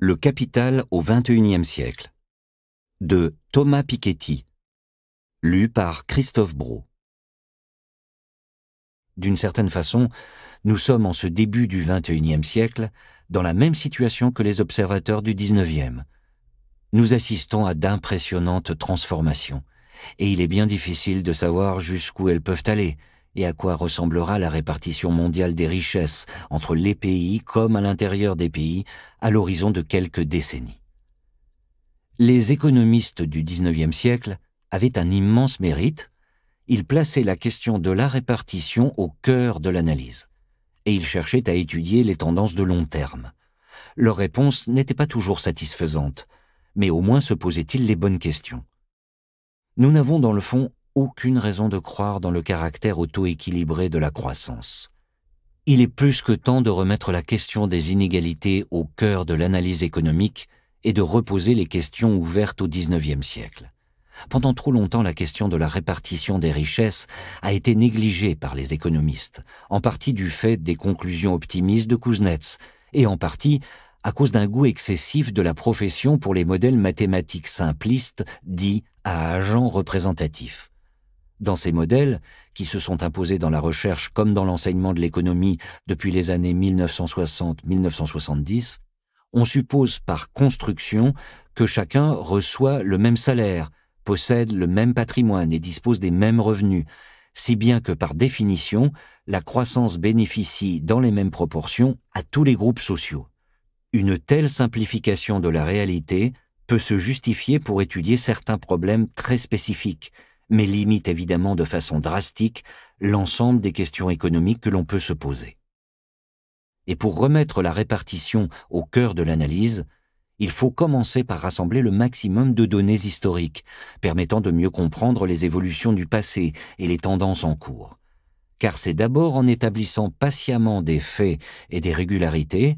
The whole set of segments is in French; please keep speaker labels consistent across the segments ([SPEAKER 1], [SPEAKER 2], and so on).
[SPEAKER 1] Le capital au XXIe siècle de Thomas Piketty, lu par Christophe Brault. D'une certaine façon, nous sommes en ce début du XXIe siècle dans la même situation que les observateurs du XIXe. Nous assistons à d'impressionnantes transformations, et il est bien difficile de savoir jusqu'où elles peuvent aller et à quoi ressemblera la répartition mondiale des richesses entre les pays comme à l'intérieur des pays à l'horizon de quelques décennies. Les économistes du XIXe siècle avaient un immense mérite. Ils plaçaient la question de la répartition au cœur de l'analyse, et ils cherchaient à étudier les tendances de long terme. Leurs réponses n'étaient pas toujours satisfaisantes, mais au moins se posaient-ils les bonnes questions. Nous n'avons dans le fond aucune raison de croire dans le caractère auto-équilibré de la croissance. Il est plus que temps de remettre la question des inégalités au cœur de l'analyse économique et de reposer les questions ouvertes au XIXe siècle. Pendant trop longtemps, la question de la répartition des richesses a été négligée par les économistes, en partie du fait des conclusions optimistes de Kuznets, et en partie à cause d'un goût excessif de la profession pour les modèles mathématiques simplistes dits à agents représentatifs. Dans ces modèles, qui se sont imposés dans la recherche comme dans l'enseignement de l'économie depuis les années 1960-1970, on suppose par construction que chacun reçoit le même salaire, possède le même patrimoine et dispose des mêmes revenus, si bien que par définition, la croissance bénéficie dans les mêmes proportions à tous les groupes sociaux. Une telle simplification de la réalité peut se justifier pour étudier certains problèmes très spécifiques, mais limite évidemment de façon drastique l'ensemble des questions économiques que l'on peut se poser. Et pour remettre la répartition au cœur de l'analyse, il faut commencer par rassembler le maximum de données historiques, permettant de mieux comprendre les évolutions du passé et les tendances en cours. Car c'est d'abord en établissant patiemment des faits et des régularités,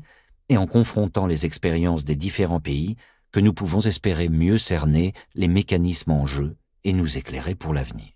[SPEAKER 1] et en confrontant les expériences des différents pays, que nous pouvons espérer mieux cerner les mécanismes en jeu et nous éclairer pour l'avenir.